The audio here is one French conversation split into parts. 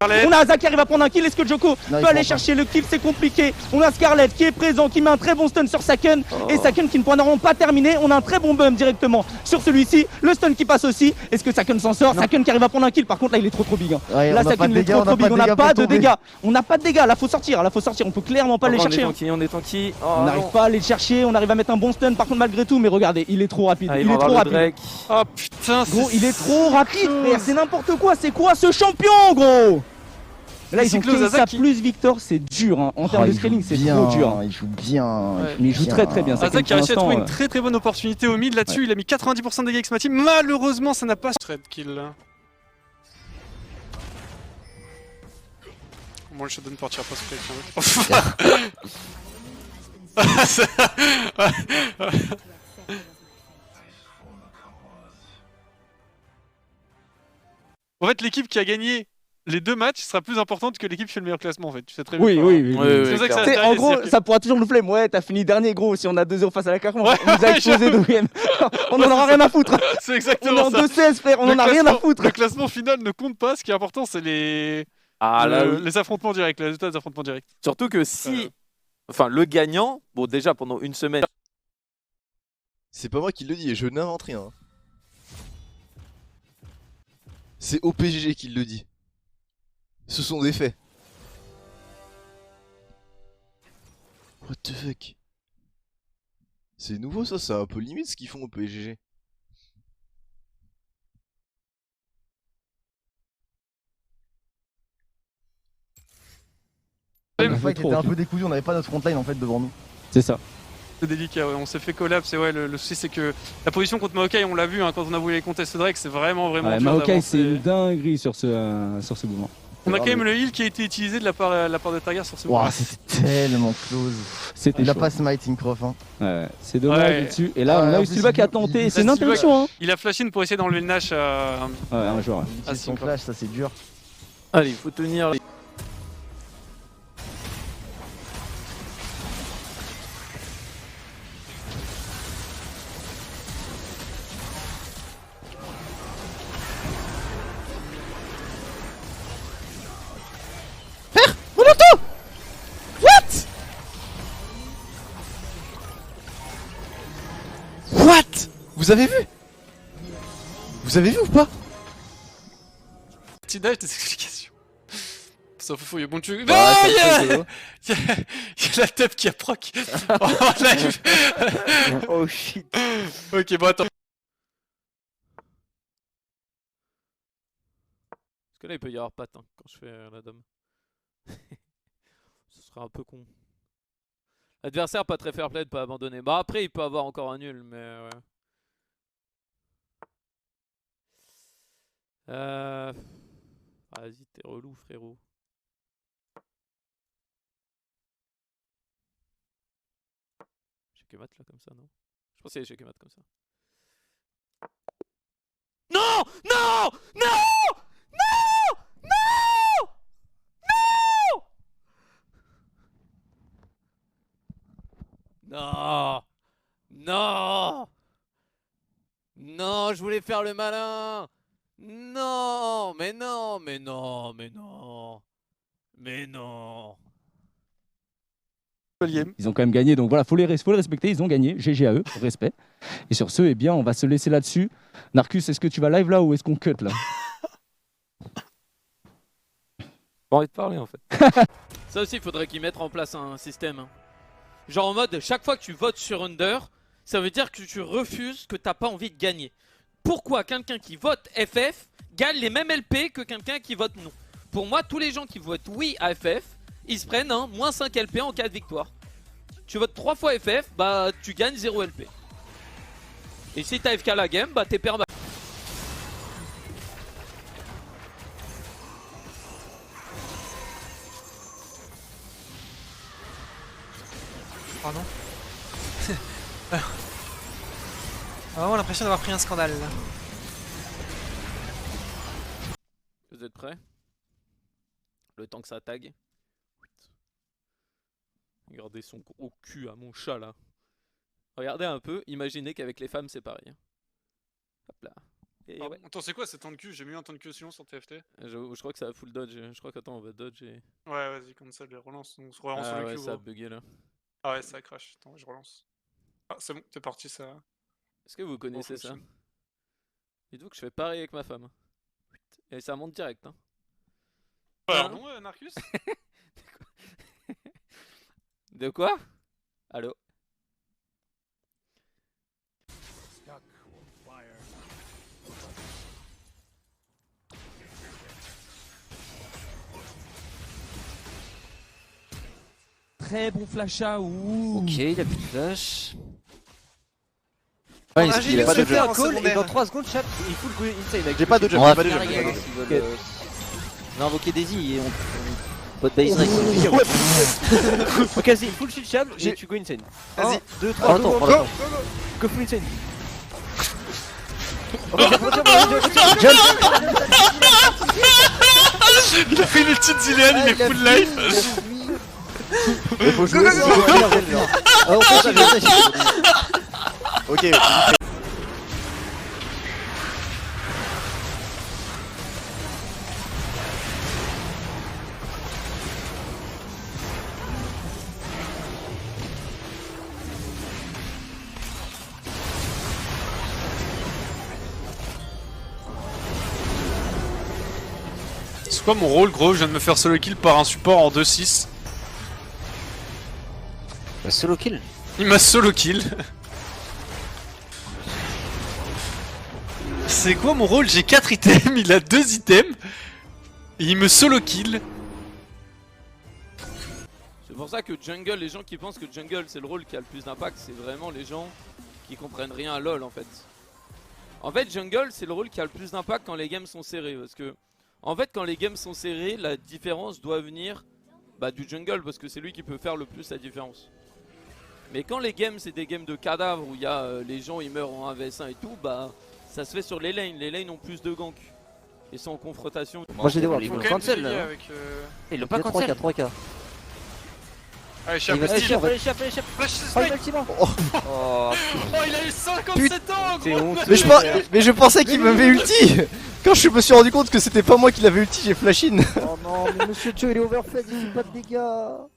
On a Azak qui arrive à prendre un kill. Est-ce que Djoko peut aller chercher le kill? C'est compliqué. On a Scarlett qui est présent, qui met un très bon stun sur Saken. Et Saken qui ne pourra pas terminer. On a un très bon bump directement sur celui-ci. Le stun qui passe aussi. Est-ce que Saken s'en sort? Saken qui arrive à prendre un kill. Par contre, là, il est trop big. Ouais, là, Saken, il est trop big. On n'a pas de dégâts. On n'a pas de dégâts. Là, faut sortir. On peut clairement pas les chercher. On est tranquille. On n'arrive pas à les chercher. On arrive à mettre un bon stun. Par contre, malgré tout, mais regardez, il est trop rapide. Il est trop rapide. Oh putain, gros, il est trop rapide. C'est n'importe quoi. C'est quoi ce champion, gros? Là, ils ont créé ça plus Victor, c'est dur hein. En termes de scaling, c'est trop dur. Il joue bien. Mais il joue très bien. Azak qui a réussi à trouver une très bonne opportunité au mid là-dessus. Il a mis 90% de dégâts avec Smaty. Malheureusement, ça n'a pas thread kill. Moi, je te donne pour tirer pas ce En fait, l'équipe qui a gagné les 2 matchs sera plus importante que l'équipe qui fait le meilleur classement en fait. Tu sais très bien. Oui. C'est ça que ça en gros, ça pourra toujours nous flemme. Ouais, t'as fini dernier gros. Si on a 2-0 face à la carte, on nous a explosé de game. On en aura rien à foutre. C'est exactement ça. On est en 2-16 frère, on en a rien à foutre. Le classement final ne compte pas. Ce qui est important, c'est les affrontements directs, les résultats des affrontements directs. Surtout que si, enfin, le gagnant, bon déjà pendant une semaine. C'est pas moi qui le dis et je n'invente rien. C'est OPGG qui le dit. Ce sont des faits. What the fuck? C'est nouveau ça, c'est un peu limite ce qu'ils font au PSG. Le fight était un peu décousu, on n'avait pas notre frontline en fait devant nous. C'est ça. C'est délicat, ouais. On s'est fait collapse et ouais, le souci c'est que la position contre Maokai, on l'a vu hein, quand on a voulu les contester Drake, c'est vraiment dur Maokai c'est une dinguerie sur ce mouvement. On a quand même le heal qui a été utilisé de la part de Targar sur ce mouvement. C'était tellement close. Il a pas smite Incroft hein. Ouais, c'est dommage dessus. Et là on a eu Sylva qui a tenté, c'est une interruption hein. Il a flash in pour essayer d'enlever le Nash à un joueur. C'est son flash, ça c'est dur. Allez, il faut tenir. What? Vous avez vu? Vous avez vu ou pas? Petit dash des explications. Ça fout il y a bon truc. Non, il y a la tête qui a proc. Oh shit. Ok, bon attends. Parce que là il peut y avoir patte hein, quand je fais la dame. Ce serait un peu con. L'adversaire pas très fair play de pas abandonner. Bah après il peut avoir encore un nul mais ouais. Vas-y t'es relou frérot. J'ai que mat là comme ça non? Je pensais que j'ai que mat comme ça. Non! Non! Non! Non! Non! Non! Non! Non, je voulais faire le malin! Non! Mais non! Mais non! Mais non! Mais non! Ils ont quand même gagné, donc voilà, faut les respecter, ils ont gagné, GG à eux, respect. Et sur ce, eh bien, on va se laisser là-dessus. Narcus, est-ce que tu vas live là ou est-ce qu'on cut là? Pas envie de parler en fait. Ça aussi, il faudrait qu'ils mettent en place un système. Hein. Genre en mode, chaque fois que tu votes sur Under, ça veut dire que tu refuses que t'as pas envie de gagner. Pourquoi quelqu'un qui vote FF gagne les mêmes LP que quelqu'un qui vote non? Pour moi, tous les gens qui votent oui à FF, ils se prennent un moins 5 LP en cas de victoire. Tu votes 3 fois FF, bah tu gagnes 0 LP. Et si t'as FK la game, bah t'es perma. Oh non. J'ai vraiment l'impression d'avoir pris un scandale là. Vous êtes prêts? Le temps que ça tag. Regardez son gros cul à mon chat là. Regardez un peu, imaginez qu'avec les femmes c'est pareil. Hop là. Et Pardon. ouais. Attends, c'est quoi, c'est temps de cul? J'ai mis un temps de queue sinon sur TFT. Je crois que ça va full dodge. Je crois qu'attends, on va dodge et. Ouais, vas-y, comme ça, je les relance. On se relance sur Ah le ouais, cul. ça a gros. bugué là. Ah ouais, ça crash. Attends, je relance. Ah, c'est bon, t'es parti, ça. Est-ce que vous connaissez ça? fonctionne. Dites-vous que je fais pareil avec ma femme. Et ça monte direct. Hein. Pardon, Narcus? De quoi? Allô? Très bon flash out. Ok, il a plus de flash. Ouais, Ah, il a pas de j'ai jeu. un Call secondaire. et dans 3 secondes, chat, il faut le go insane avec J'ai pas de jeu, on va j'ai pas de faire jeu, la j'ai pas game de s'ils veulent, on va invoquer Daisy et on bot base Rex. Ok, vas-y, full shield chab et tu go insane. Vas-y. 2, 3, attends, prends le temps. Go full insane. Ok, jump. Il a fait une ulti de Zilean, il est full life. Il faut jouer. On fait ça, Ok, C'est quoi mon rôle, gros? Je viens de me faire solo kill par un support en 2-6. Solo kill. Il m'a solo kill. C'est quoi mon rôle? J'ai 4 items, il a 2 items. Et il me solo kill. C'est pour ça que jungle, les gens qui pensent que jungle c'est le rôle qui a le plus d'impact, c'est vraiment les gens qui comprennent rien à LoL en fait. En fait, jungle c'est le rôle qui a le plus d'impact quand les games sont serrés. Parce que, en fait, quand les games sont serrés, la différence doit venir du jungle parce que c'est lui qui peut faire le plus la différence. Mais quand les games c'est des games de cadavres où il y a les gens ils meurent en 1vs1 et tout, ça se fait sur les lanes. Les lanes ont plus de gank. Et sont en confrontation. Moi j'ai des wards, Il ils faut vont quand même cancel essayer là. avec. Il l'a pas cancel. 3K. Allez, Il Chap, va Steve. allez, chap. Flash Oh, il Smite. va le Simon. Oh. Oh, Oh, il a eu 57 ans, c'est gros. honteux. Mais je pensais qu'il m'avait ulti. Quand je me suis rendu compte que c'était pas moi qui l'avais ulti, j'ai flash in. Oh non, mais Monsieur Joe il est overfed, il fait pas de dégâts.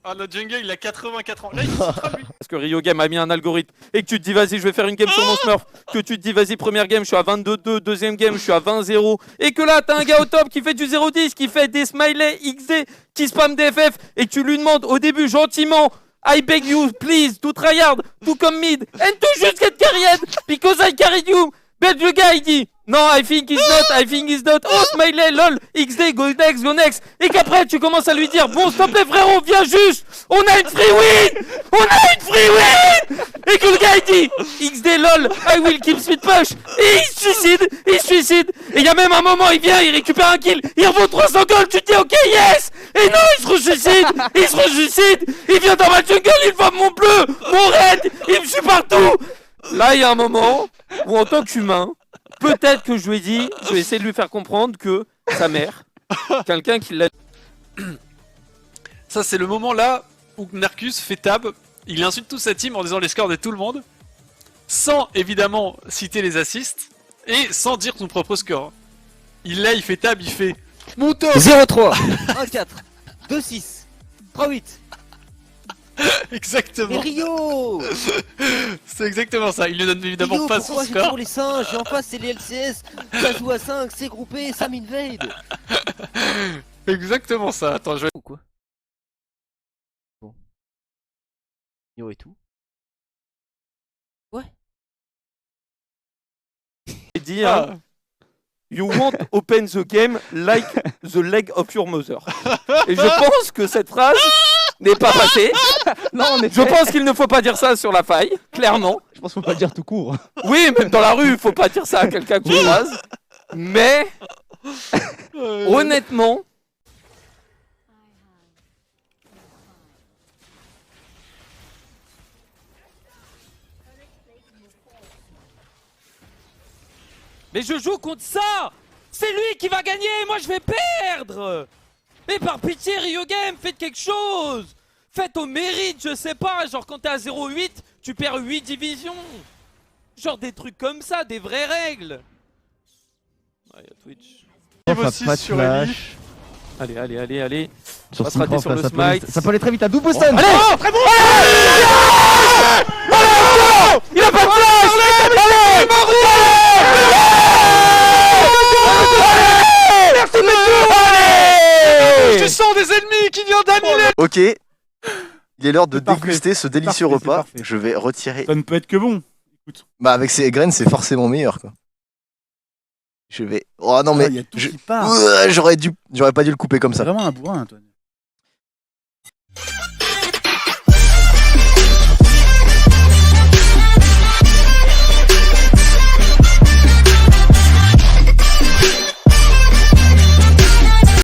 Ah, notre jungle, il a 84 ans. Là, il citera lui. Parce que Rio Game a mis un algorithme et que tu te dis vas-y je vais faire une game sur mon smurf, que tu te dis vas-y première game je suis à 22-2, deuxième game je suis à 20-0 et que là t'as un gars au top qui fait du 0-10, qui fait des smileys XD, qui spam des FF et que tu lui demandes au début gentiment I beg you please to tryhard, to come mid and to just get carried because I carried you. But le gars il dit non I think he's not, oh smiley lol XD go next et qu'après tu commences à lui dire bon stop les frérots viens juste on a une free win et que le gars il dit XD lol I will kill speed push et il se suicide et il y a même un moment il vient il récupère un kill il revaut 300 gold tu te dis ok yes et non il se resuicide il vient dans ma jungle il voit mon bleu mon red il me suit partout. Là il y a un moment où en tant qu'humain peut-être que je lui ai dit, je vais essayer de lui faire comprendre que sa mère, quelqu'un qui l'a... Ça, c'est le moment là où Narcus fait tab. Il insulte toute sa team en disant les scores de tout le monde. Sans évidemment citer les assists. Et sans dire son propre score. Il fait tab, il fait mon top 0-3, 1-4, 2-6, 3-8. Exactement. Mais Rio C'est exactement ça. Il ne donne évidemment Rio, pas son pourquoi j'ai score. toujours les singes et en face c'est les LCS. Ça joue à 5, c'est groupé, ça m'invade. Exactement ça. Attends, je vais... Ou quoi? Bon. Yo et tout. Ouais. Il dit, hein, you want open the game like the leg of your mother. Et je pense que cette phrase n'est pas passée. Non, Je pense qu'il ne faut pas dire ça sur la faille, clairement. Je pense qu'il faut pas le dire tout court. Oui, même dans la rue, il faut pas dire ça à quelqu'un qu'on croise. Mais, honnêtement... Mais je joue contre ça! C'est lui qui va gagner, moi je vais perdre! Mais par pitié, Rio Game, faites quelque chose! Faites au mérite, je sais pas, genre quand t'es à 0,8, tu perds 8 divisions! Genre des trucs comme ça, des vraies règles! il y a Twitch. Niveau Enfin, 6 pas de sur flash. Ellie. Allez, allez, allez, allez. Sur va se rater Syncroft, sur là, le ça peut aller- smite. ça peut aller très vite à double stun. Allez, très bon. Il a pas de flash. Allez, Merci monsieur. Je sens des ennemis qui viennent d'annuler. Ok. Il est l'heure de C'est parfait. déguster ce délicieux Parfait, c'est repas. parfait. Je vais retirer. Ça ne peut être que bon. Bah avec ces graines, c'est forcément meilleur quoi. Je vais. Oh non mais Il y a tout je- qui part. j'aurais pas dû le couper comme C'est ça. vraiment un bourrin, Antoine.